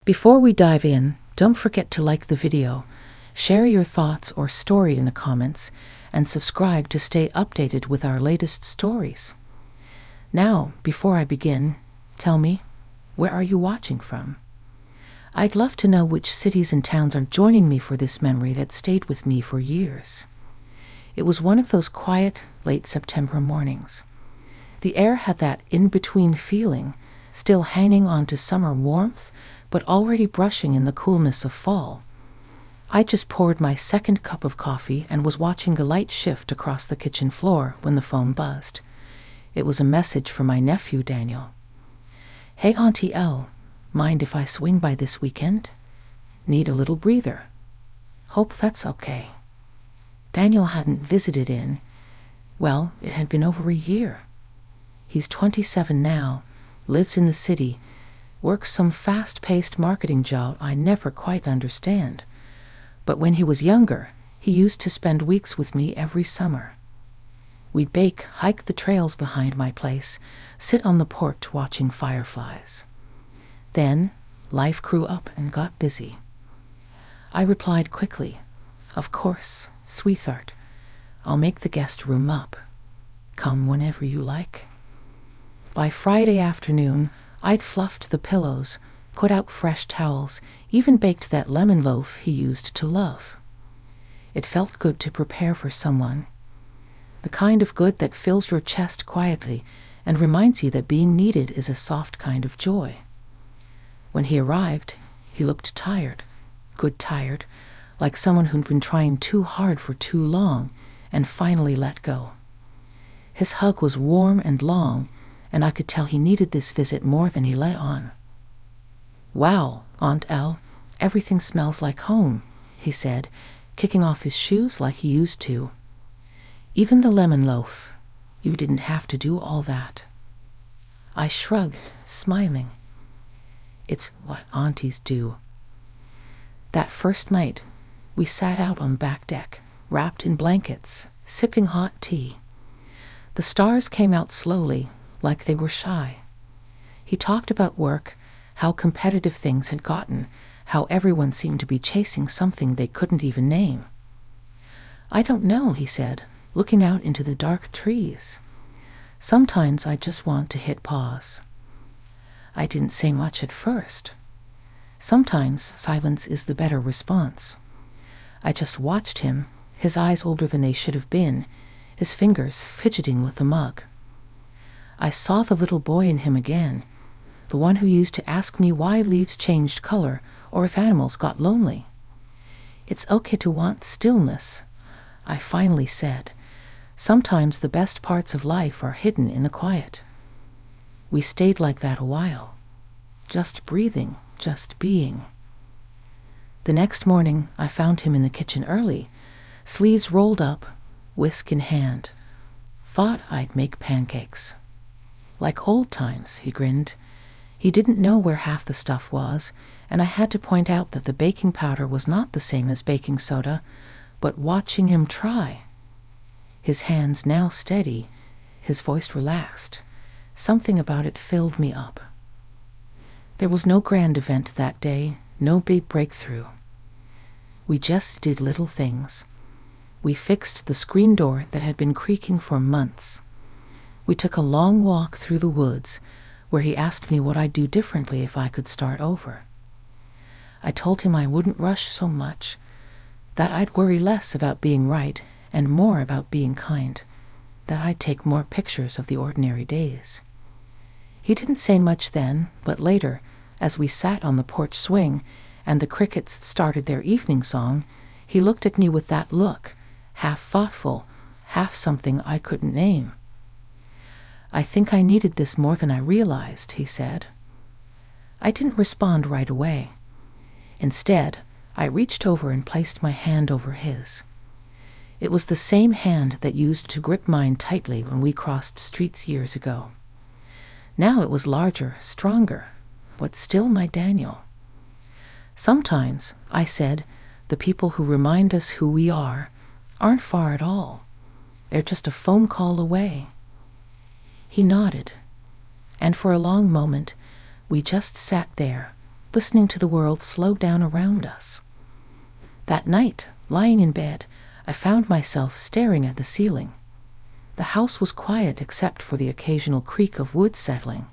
Before we dive in, don't forget to like the video, share your thoughts or story in the comments, and subscribe to stay updated with our latest stories. Now, before I begin, tell me, where are you watching from? I'd love to know which cities and towns are joining me for this memory that stayed with me for years. It was one of those quiet, late September mornings. The air had that in-between feeling, still hanging on to summer warmth, but already brushing in the coolness of fall. I just poured my second cup of coffee and was watching the light shift across the kitchen floor when the phone buzzed. It was a message from my nephew, Daniel. "Hey, Auntie Elle, mind if I swing by this weekend? Need a little breather. Hope that's okay." Daniel hadn't visited it had been over a year. He's 27 now, lives in the city, works some fast-paced marketing job I never quite understand. But when he was younger, he used to spend weeks with me every summer. We'd bake, hike the trails behind my place, sit on the porch watching fireflies. Then, life grew up and got busy. I replied quickly, "Of course, sweetheart. I'll make the guest room up. Come whenever you like." By Friday afternoon, I'd fluffed the pillows, put out fresh towels, even baked that lemon loaf he used to love. It felt good to prepare for someone. The kind of good that fills your chest quietly and reminds you that being needed is a soft kind of joy. When he arrived, he looked tired, good tired, like someone who'd been trying too hard for too long and finally let go. His hug was warm and long, and I could tell he needed this visit more than he let on. "Wow, Aunt Elle, everything smells like home," he said, kicking off his shoes like he used to. "Even the lemon loaf. You didn't have to do all that." I shrugged, smiling. It's what aunties do. That first night, we sat out on back deck, wrapped in blankets, sipping hot tea. The stars came out slowly, like they were shy. He talked about work, how competitive things had gotten, how everyone seemed to be chasing something they couldn't even name. "I don't know," he said, looking out into the dark trees. "Sometimes I just want to hit pause." I didn't say much at first. Sometimes silence is the better response. I just watched him, his eyes older than they should have been, his fingers fidgeting with the mug. I saw the little boy in him again, the one who used to ask me why leaves changed color or if animals got lonely. "It's okay to want stillness," I finally said. "Sometimes the best parts of life are hidden in the quiet." We stayed like that a while, just breathing, just being. The next morning, I found him in the kitchen early, sleeves rolled up, whisk in hand. Thought I'd make pancakes. "Like old times," he grinned. He didn't know where half the stuff was, and I had to point out that the baking powder was not the same as baking soda, but watching him try. His hands now steady, his voice relaxed. Something about it filled me up. There was no grand event that day, no big breakthrough. We just did little things. We fixed the screen door that had been creaking for months. We took a long walk through the woods, where he asked me what I'd do differently if I could start over. I told him I wouldn't rush so much, that I'd worry less about being right and more about being kind, that I'd take more pictures of the ordinary days. He didn't say much then, but later, as we sat on the porch swing and the crickets started their evening song, he looked at me with that look, half thoughtful, half something I couldn't name. "I think I needed this more than I realized," he said. I didn't respond right away. Instead, I reached over and placed my hand over his. It was the same hand that used to grip mine tightly when we crossed streets years ago. Now it was larger, stronger, but still my Daniel. "Sometimes," I said, "the people who remind us who we are aren't far at all. They're just a phone call away." He nodded, and for a long moment, we just sat there, listening to the world slow down around us. That night, lying in bed, I found myself staring at the ceiling. The house was quiet except for the occasional creak of wood settling.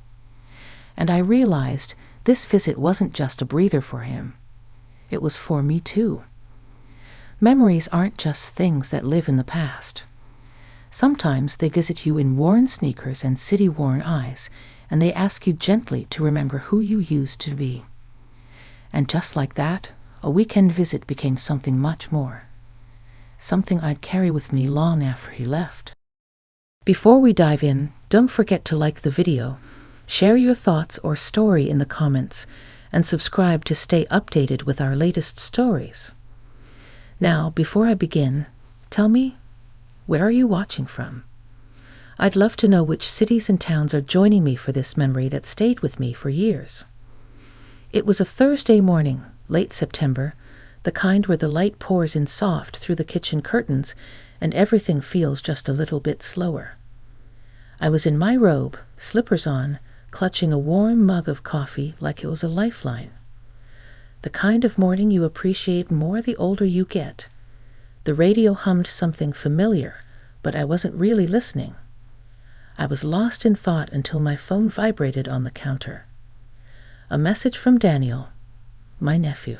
And I realized this visit wasn't just a breather for him. It was for me too. Memories aren't just things that live in the past. Sometimes they visit you in worn sneakers and city-worn eyes, and they ask you gently to remember who you used to be. And just like that, a weekend visit became something much more. Something I'd carry with me long after he left. Before we dive in, don't forget to like the video, share your thoughts or story in the comments, and subscribe to stay updated with our latest stories. Now, before I begin, tell me, where are you watching from? I'd love to know which cities and towns are joining me for this memory that stayed with me for years. It was a Thursday morning, late September, the kind where the light pours in soft through the kitchen curtains and everything feels just a little bit slower. I was in my robe, slippers on, clutching a warm mug of coffee like it was a lifeline. The kind of morning you appreciate more the older you get. The radio hummed something familiar, but I wasn't really listening. I was lost in thought until my phone vibrated on the counter. A message from Daniel, my nephew.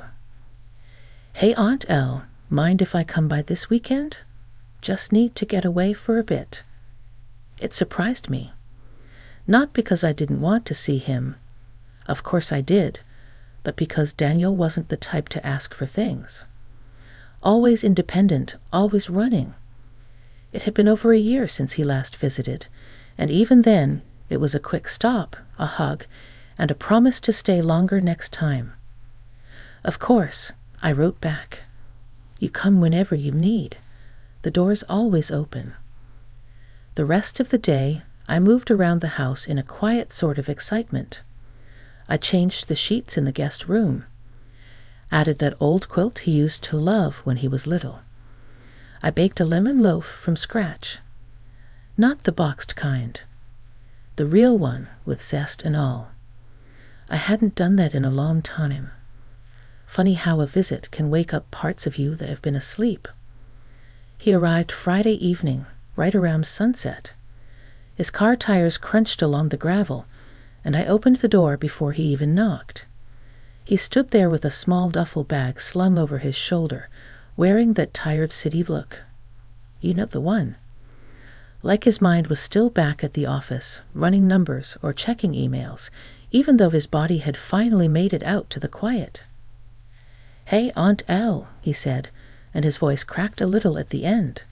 "Hey Aunt Elle, mind if I come by this weekend? Just need to get away for a bit." It surprised me. Not because I didn't want to see him. Of course I did, but because Daniel wasn't the type to ask for things. Always independent, always running. It had been over a year since he last visited, and even then, it was a quick stop, a hug, and a promise to stay longer next time. Of course, I wrote back, "You come whenever you need. The door's always open." The rest of the day, I moved around the house in a quiet sort of excitement. I changed the sheets in the guest room, added that old quilt he used to love when he was little. I baked a lemon loaf from scratch. Not the boxed kind. The real one with zest and all. I hadn't done that in a long time. Funny how a visit can wake up parts of you that have been asleep. He arrived Friday evening, right around sunset. His car tires crunched along the gravel, and I opened the door before he even knocked. He stood there with a small duffel bag slung over his shoulder, wearing that tired city look. You know the one. Like his mind was still back at the office, running numbers or checking emails, even though his body had finally made it out to the quiet. "Hey, Aunt Elle," he said, and his voice cracked a little at the end.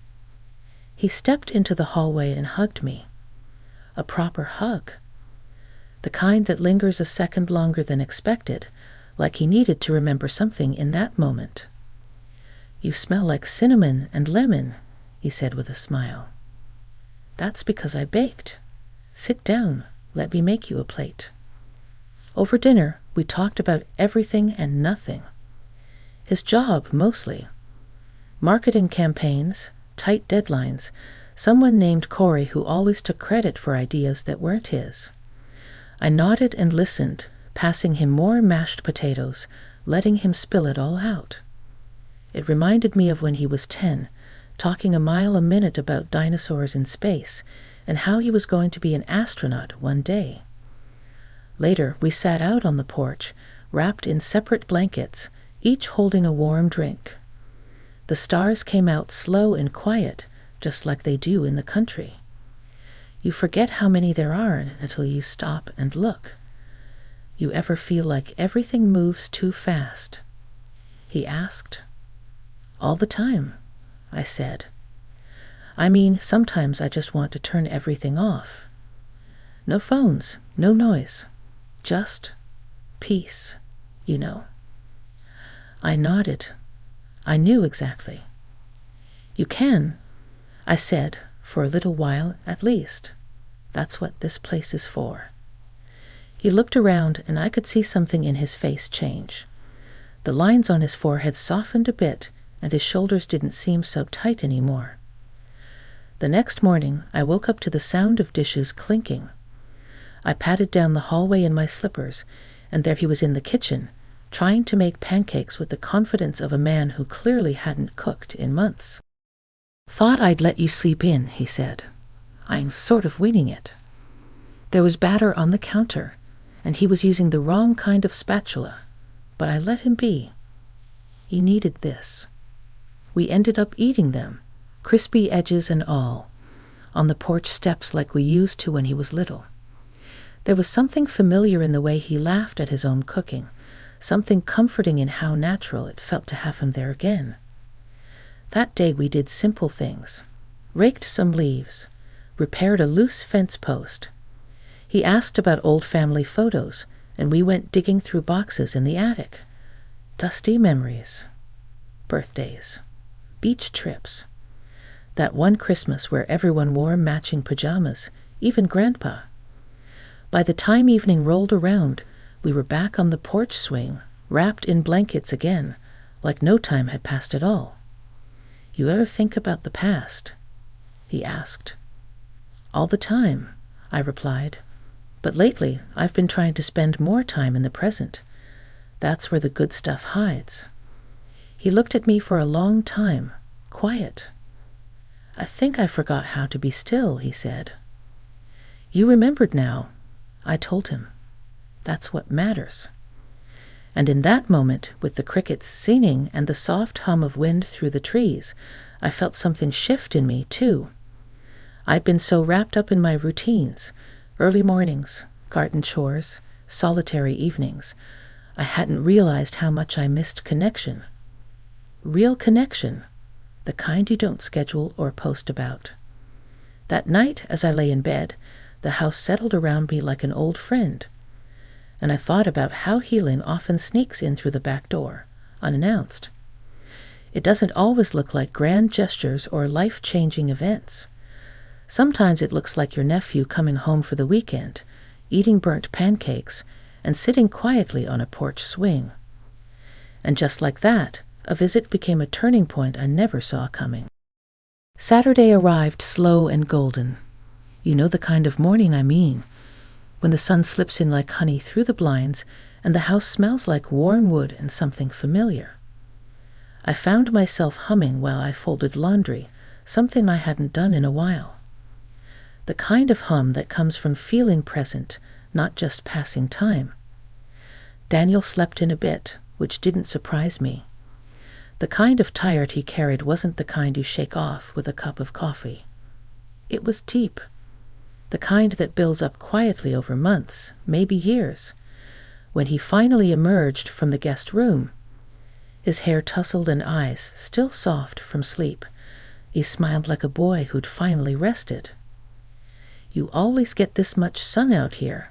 He stepped into the hallway and hugged me. A proper hug. The kind that lingers a second longer than expected, like he needed to remember something in that moment. "You smell like cinnamon and lemon," he said with a smile. "That's because I baked. Sit down, let me make you a plate." Over dinner, we talked about everything and nothing. His job, mostly. Marketing campaigns, tight deadlines, someone named Corey who always took credit for ideas that weren't his. I nodded and listened, passing him more mashed potatoes, letting him spill it all out. It reminded me of when he was 10, talking a mile a minute about dinosaurs in space, and how he was going to be an astronaut one day. Later, we sat out on the porch, wrapped in separate blankets, each holding a warm drink. The stars came out slow and quiet, just like they do in the country. You forget how many there are until you stop and look. You ever feel like everything moves too fast? He asked. All the time, I said. I mean, sometimes I just want to turn everything off. No phones, no noise, just peace, you know. I nodded. I knew exactly. You can, I said, for a little while at least. That's what this place is for. He looked around and I could see something in his face change. The lines on his forehead softened a bit and his shoulders didn't seem so tight anymore. The next morning, I woke up to the sound of dishes clinking. I padded down the hallway in my slippers, and there he was in the kitchen, trying to make pancakes with the confidence of a man who clearly hadn't cooked in months. "Thought I'd let you sleep in," he said. "I'm sort of winging it." There was batter on the counter, and he was using the wrong kind of spatula, but I let him be. He needed this. We ended up eating them, crispy edges and all, on the porch steps like we used to when he was little. There was something familiar in the way he laughed at his own cooking, something comforting in how natural it felt to have him there again. That day we did simple things, raked some leaves, repaired a loose fence post. He asked about old family photos, and we went digging through boxes in the attic. Dusty memories, birthdays, beach trips. That one Christmas where everyone wore matching pajamas, even Grandpa. By the time evening rolled around, we were back on the porch swing, wrapped in blankets again, like no time had passed at all. "You ever think about the past?" he asked. "All the time," I replied. "But lately, I've been trying to spend more time in the present. That's where the good stuff hides." He looked at me for a long time, quiet. "I think I forgot how to be still," he said. "You remembered now," I told him. "That's what matters." And in that moment, with the crickets singing and the soft hum of wind through the trees, I felt something shift in me, too. I'd been so wrapped up in my routines, early mornings, garden chores, solitary evenings, I hadn't realized how much I missed connection. Real connection, the kind you don't schedule or post about. That night, as I lay in bed, the house settled around me like an old friend, and I thought about how healing often sneaks in through the back door, unannounced. It doesn't always look like grand gestures or life-changing events. Sometimes it looks like your nephew coming home for the weekend, eating burnt pancakes, and sitting quietly on a porch swing. And just like that, a visit became a turning point I never saw coming. Saturday arrived slow and golden. You know the kind of morning I mean, when the sun slips in like honey through the blinds and the house smells like worn wood and something familiar. I found myself humming while I folded laundry, something I hadn't done in a while. The kind of hum that comes from feeling present, not just passing time. Daniel slept in a bit, which didn't surprise me. The kind of tired he carried wasn't the kind you shake off with a cup of coffee. It was deep. The kind that builds up quietly over months, maybe years. When he finally emerged from the guest room, his hair tousled and eyes still soft from sleep, he smiled like a boy who'd finally rested. "You always get this much sun out here?"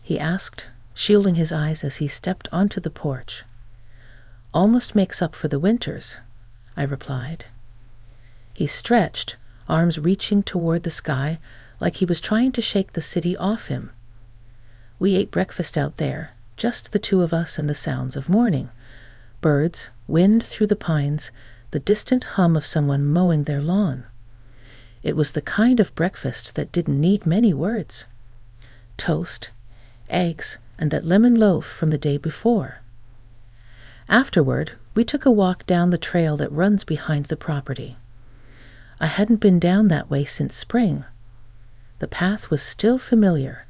he asked, shielding his eyes as he stepped onto the porch. "Almost makes up for the winters," I replied. He stretched, arms reaching toward the sky, like he was trying to shake the city off him. We ate breakfast out there, just the two of us and the sounds of morning. Birds, wind through the pines, the distant hum of someone mowing their lawn. It was the kind of breakfast that didn't need many words. Toast, eggs, and that lemon loaf from the day before. Afterward, we took a walk down the trail that runs behind the property. I hadn't been down that way since spring. The path was still familiar,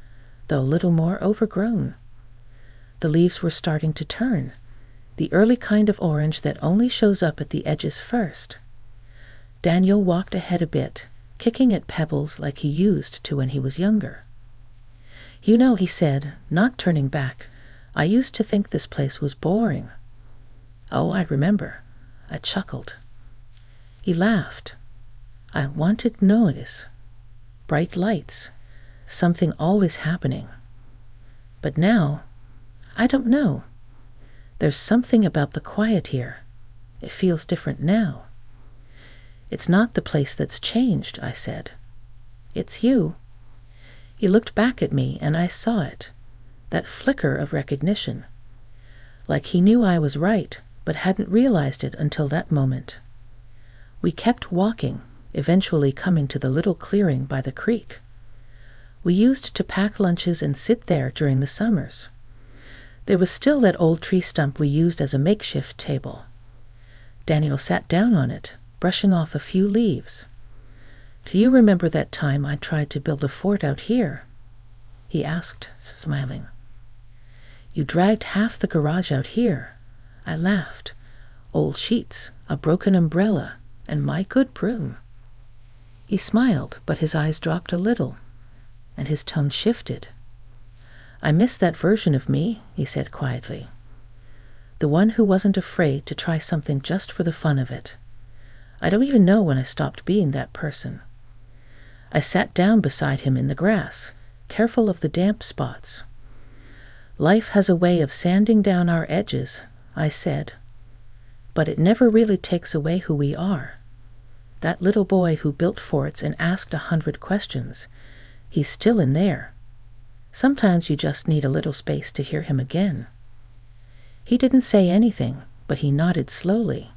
though a little more overgrown. The leaves were starting to turn, the early kind of orange that only shows up at the edges first. Daniel walked ahead a bit, kicking at pebbles like he used to when he was younger. "You know," he said, not turning back, "I used to think this place was boring." "Oh, I remember." I chuckled. He laughed. "I wanted noise. Bright lights. Something always happening. But now, I don't know. There's something about the quiet here. It feels different now." "It's not the place that's changed," I said. "It's you." He looked back at me, and I saw it, that flicker of recognition. Like he knew I was right, but hadn't realized it until that moment. We kept walking, eventually coming to the little clearing by the creek. We used to pack lunches and sit there during the summers. There was still that old tree stump we used as a makeshift table. Daniel sat down on it, brushing off a few leaves. "Do you remember that time I tried to build a fort out here?" he asked, smiling. "You dragged half the garage out here." I laughed. "Old sheets, a broken umbrella, and my good broom." He smiled, but his eyes dropped a little, and his tone shifted. "I miss that version of me," he said quietly. "The one who wasn't afraid to try something just for the fun of it. I don't even know when I stopped being that person." I sat down beside him in the grass, careful of the damp spots. "Life has a way of sanding down our edges," I said. "But it never really takes away who we are. That little boy who built forts and asked 100 questions, he's still in there. Sometimes you just need a little space to hear him again." He didn't say anything, but he nodded slowly.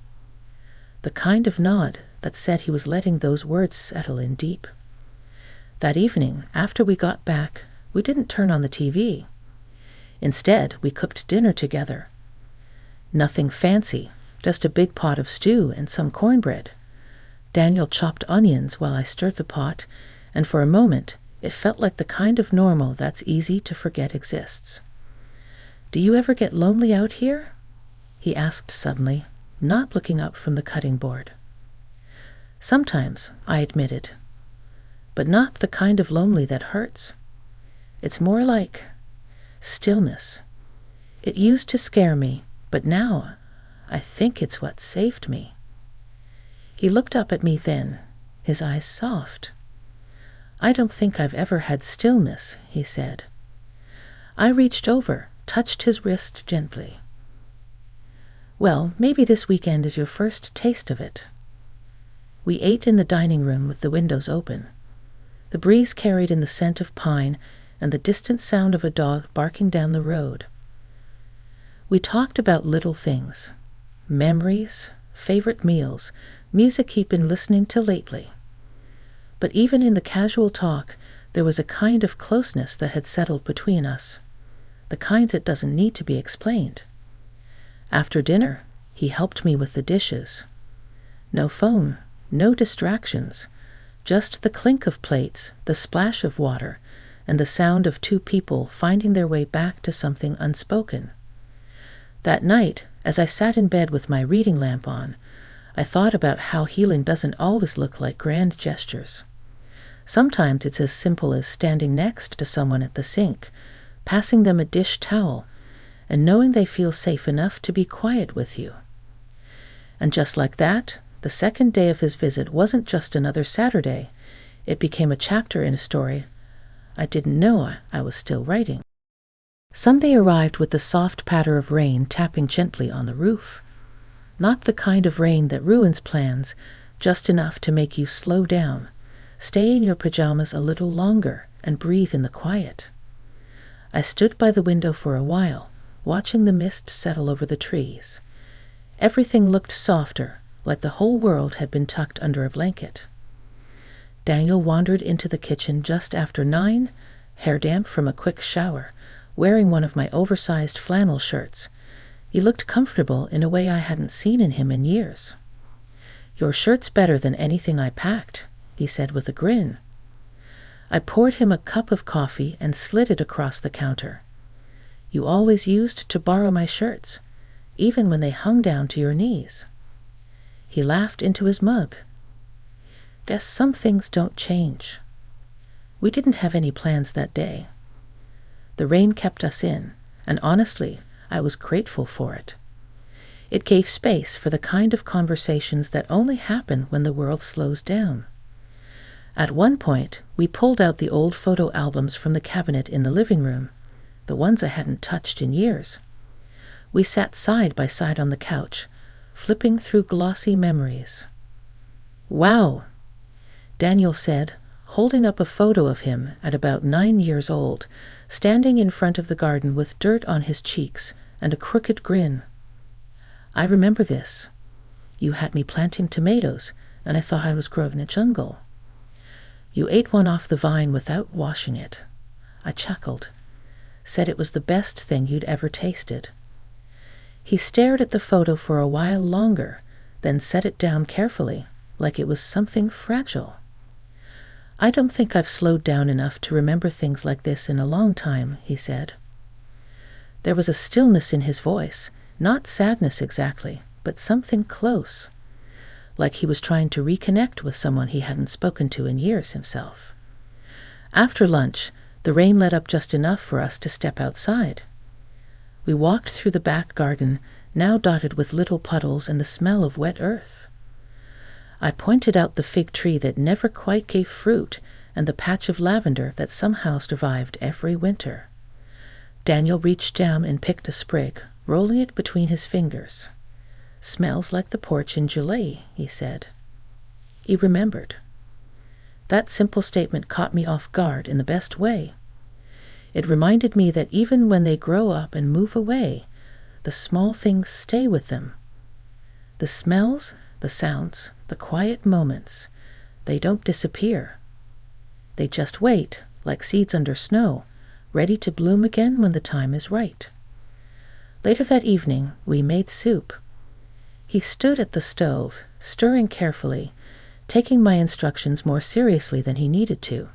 The kind of nod that said he was letting those words settle in deep. That evening, after we got back, we didn't turn on the TV. Instead, we cooked dinner together. Nothing fancy, just a big pot of stew and some cornbread. Daniel chopped onions while I stirred the pot, and for a moment, it felt like the kind of normal that's easy to forget exists. "Do you ever get lonely out here?" he asked suddenly, not looking up from the cutting board. "Sometimes," I admitted. "But not the kind of lonely that hurts. It's more like stillness. It used to scare me, but now I think it's what saved me." He looked up at me then, his eyes soft. "I don't think I've ever had stillness," he said. I reached over, touched his wrist gently. "Well, maybe this weekend is your first taste of it." We ate in the dining room with the windows open. The breeze carried in the scent of pine and the distant sound of a dog barking down the road. We talked about little things, memories, favorite meals, music he'd been listening to lately. But even in the casual talk, there was a kind of closeness that had settled between us, the kind that doesn't need to be explained. After dinner, he helped me with the dishes. No phone, no distractions, just the clink of plates, the splash of water, and the sound of two people finding their way back to something unspoken. That night, as I sat in bed with my reading lamp on, I thought about how healing doesn't always look like grand gestures. Sometimes it's as simple as standing next to someone at the sink, passing them a dish towel, and knowing they feel safe enough to be quiet with you. And just like that, the second day of his visit wasn't just another Saturday. It became a chapter in a story I didn't know I was still writing. Sunday arrived with the soft patter of rain tapping gently on the roof. Not the kind of rain that ruins plans, just enough to make you slow down, stay in your pajamas a little longer, and breathe in the quiet. I stood by the window for a while, watching the mist settle over the trees. Everything looked softer, like the whole world had been tucked under a blanket. Daniel wandered into the kitchen just after 9, hair damp from a quick shower, wearing one of my oversized flannel shirts. He looked comfortable in a way I hadn't seen in him in years. "Your shirt's better than anything I packed," he said with a grin. I poured him a cup of coffee and slid it across the counter. "You always used to borrow my shirts, even when they hung down to your knees." He laughed into his mug. "Guess some things don't change." We didn't have any plans that day. The rain kept us in, and honestly, I was grateful for it. It gave space for the kind of conversations that only happen when the world slows down. At one point, we pulled out the old photo albums from the cabinet in the living room, the ones I hadn't touched in years. We sat side by side on the couch, flipping through glossy memories. "Wow," Daniel said, holding up a photo of him at about 9 years old, standing in front of the garden with dirt on his cheeks and a crooked grin. "I remember this. You had me planting tomatoes, and I thought I was growing a jungle. You ate one off the vine without washing it." I chuckled. said it was the best thing you'd ever tasted. He stared at the photo for a while longer, then set it down carefully, like it was something fragile. I don't think I've slowed down enough to remember things like this in a long time, he said. There was a stillness in his voice, not sadness exactly, but something close, like he was trying to reconnect with someone he hadn't spoken to in years himself. After lunch, the rain let up just enough for us to step outside. We walked through the back garden, now dotted with little puddles and the smell of wet earth. I pointed out the fig tree that never quite gave fruit and the patch of lavender that somehow survived every winter. Daniel reached down and picked a sprig, rolling it between his fingers. "Smells like the porch in July," he said. He remembered. That simple statement caught me off guard in the best way. It reminded me that even when they grow up and move away, the small things stay with them. The smells, the sounds, the quiet moments, they don't disappear. They just wait, like seeds under snow, ready to bloom again when the time is right. Later that evening, we made soup. He stood at the stove, stirring carefully, taking my instructions more seriously than he needed to.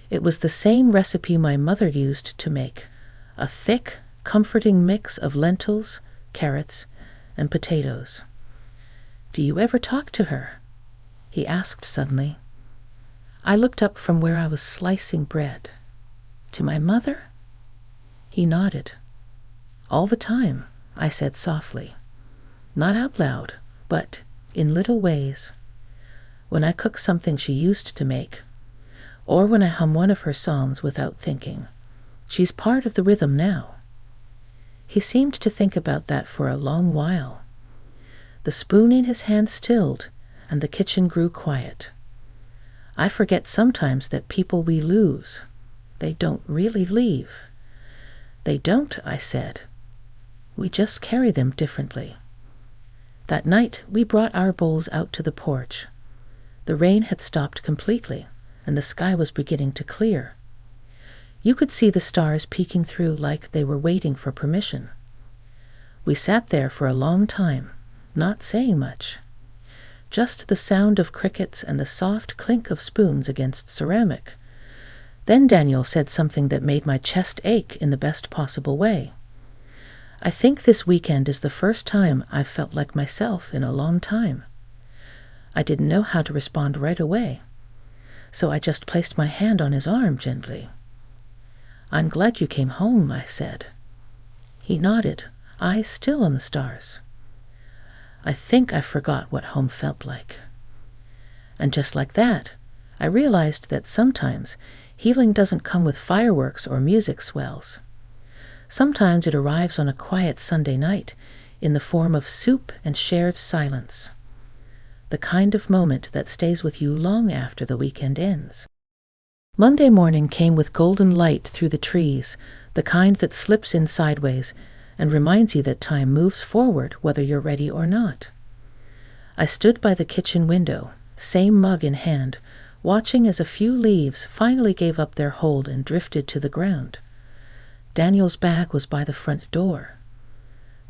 It was the same recipe my mother used to make, a thick, comforting mix of lentils, carrots, and potatoes. "Do you ever talk to her?" he asked suddenly. I looked up from where I was slicing bread. "To my mother?" He nodded. "All the time," I said softly. Not out loud, but in little ways. When I cook something she used to make, or when I hum one of her songs without thinking, she's part of the rhythm now. He seemed to think about that for a long while. The spoon in his hand stilled, and the kitchen grew quiet. I forget sometimes that people we lose, they don't really leave. "They don't," I said. "We just carry them differently." That night, we brought our bowls out to the porch. The rain had stopped completely, and the sky was beginning to clear. You could see the stars peeking through like they were waiting for permission. We sat there for a long time, not saying much. Just the sound of crickets and the soft clink of spoons against ceramic. Then Daniel said something that made my chest ache in the best possible way. "I think this weekend is the first time I've felt like myself in a long time." I didn't know how to respond right away, so I just placed my hand on his arm gently. "I'm glad you came home," I said. He nodded, eyes still on the stars. I think I forgot what home felt like. And just like that, I realized that sometimes healing doesn't come with fireworks or music swells. Sometimes it arrives on a quiet Sunday night in the form of soup and shared silence. The kind of moment that stays with you long after the weekend ends. Monday morning came with golden light through the trees, the kind that slips in sideways and reminds you that time moves forward whether you're ready or not. I stood by the kitchen window, same mug in hand, watching as a few leaves finally gave up their hold and drifted to the ground. Daniel's bag was by the front door.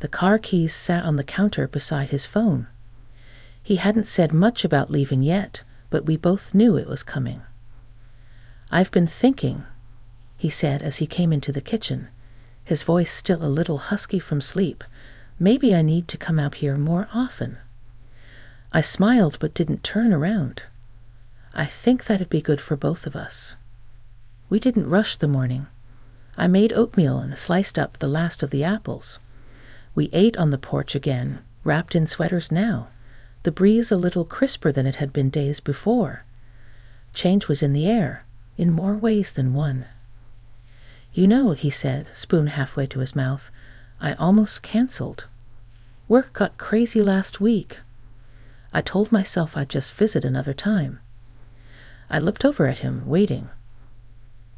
The car keys sat on the counter beside his phone. He hadn't said much about leaving yet, but we both knew it was coming. "I've been thinking," he said as he came into the kitchen, his voice still a little husky from sleep. "Maybe I need to come out here more often." I smiled but didn't turn around. I think that'd be good for both of us. We didn't rush the morning. I made oatmeal and sliced up the last of the apples. We ate on the porch again, wrapped in sweaters now, the breeze a little crisper than it had been days before. Change was in the air, in more ways than one. "You know," he said, spoon halfway to his mouth, "I almost canceled. Work got crazy last week. I told myself I'd just visit another time." I looked over at him, waiting.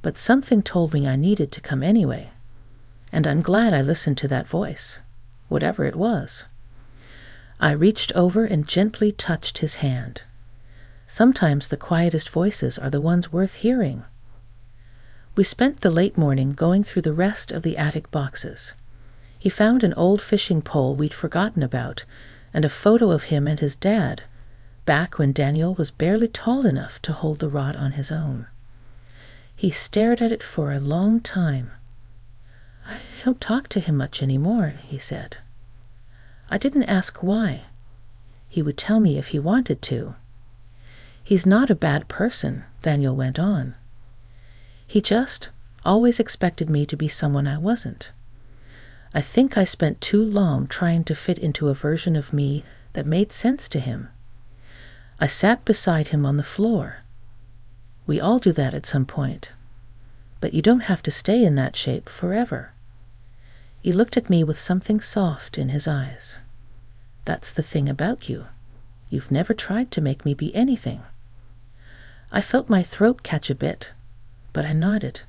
But something told me I needed to come anyway, and I'm glad I listened to that voice, whatever it was. I reached over and gently touched his hand. Sometimes the quietest voices are the ones worth hearing. We spent the late morning going through the rest of the attic boxes. He found an old fishing pole we'd forgotten about, and a photo of him and his dad, back when Daniel was barely tall enough to hold the rod on his own. He stared at it for a long time. "I don't talk to him much anymore," he said. I didn't ask why. He would tell me if he wanted to. "He's not a bad person," Daniel went on. "He just always expected me to be someone I wasn't. I think I spent too long trying to fit into a version of me that made sense to him. I sat beside him on the floor. We all do that at some point. But you don't have to stay in that shape forever." He looked at me with something soft in his eyes. "That's the thing about you. You've never tried to make me be anything." I felt my throat catch a bit, but I nodded.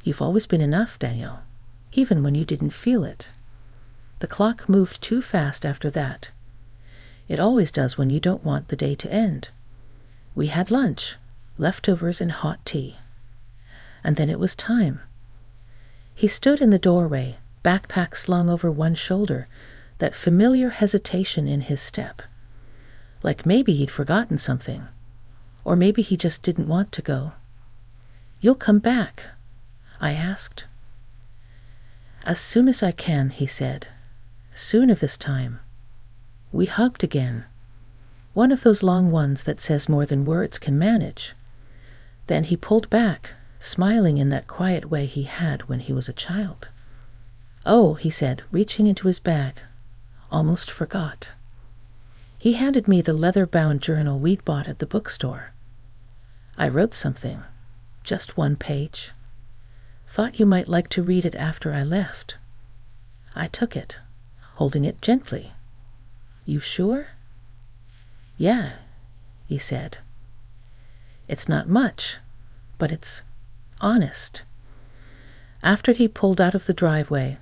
"You've always been enough, Daniel, even when you didn't feel it." The clock moved too fast after that. It always does when you don't want the day to end. We had lunch, leftovers and hot tea. And then it was time. He stood in the doorway, backpack slung over one shoulder, that familiar hesitation in his step. Like maybe he'd forgotten something. Or maybe he just didn't want to go. "You'll come back?" I asked. "As soon as I can," he said. "Sooner this time." We hugged again. One of those long ones that says more than words can manage. Then he pulled back, smiling in that quiet way he had when he was a child. "Oh," he said, reaching into his bag. "Almost forgot." He handed me the leather-bound journal we'd bought at the bookstore. I wrote something, just one page. "Thought you might like to read it after I left." I took it, holding it gently. "You sure?" "Yeah," he said. "It's not much, but it's honest." After he pulled out of the driveway,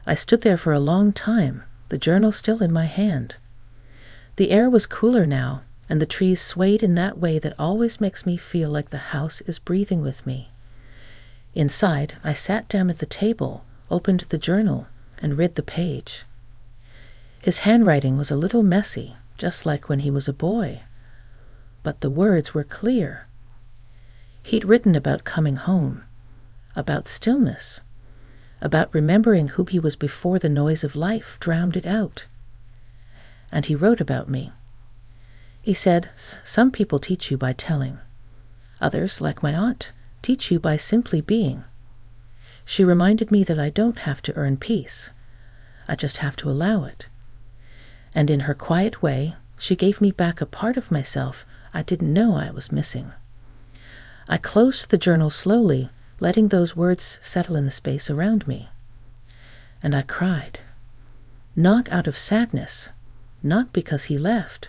I stood there for a long time, the journal still in my hand. The air was cooler now, and the trees swayed in that way that always makes me feel like the house is breathing with me. Inside, I sat down at the table, opened the journal, and read the page. His handwriting was a little messy, just like when he was a boy. But the words were clear. He'd written about coming home, about stillness, about remembering who he was before the noise of life drowned it out. And he wrote about me. He said, "Some people teach you by telling. Others, like my aunt, teach you by simply being." She reminded me that I don't have to earn peace. I just have to allow it. And in her quiet way, she gave me back a part of myself I didn't know I was missing. I closed the journal slowly, letting those words settle in the space around me. And I cried. Not out of sadness, not because he left,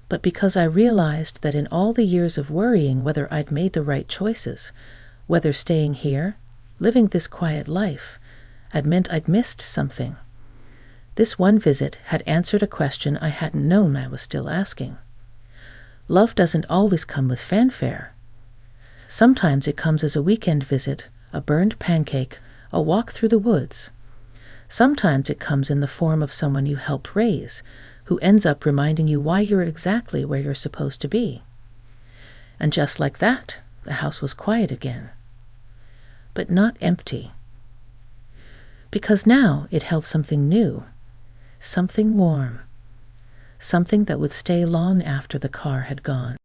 but because I realized that in all the years of worrying whether I'd made the right choices, whether staying here, living this quiet life, had meant I'd missed something. This one visit had answered a question I hadn't known I was still asking. Love doesn't always come with fanfare. Sometimes it comes as a weekend visit, a burned pancake, a walk through the woods. Sometimes it comes in the form of someone you helped raise, who ends up reminding you why you're exactly where you're supposed to be. And just like that, the house was quiet again. But not empty. Because now it held something new, something warm, something that would stay long after the car had gone.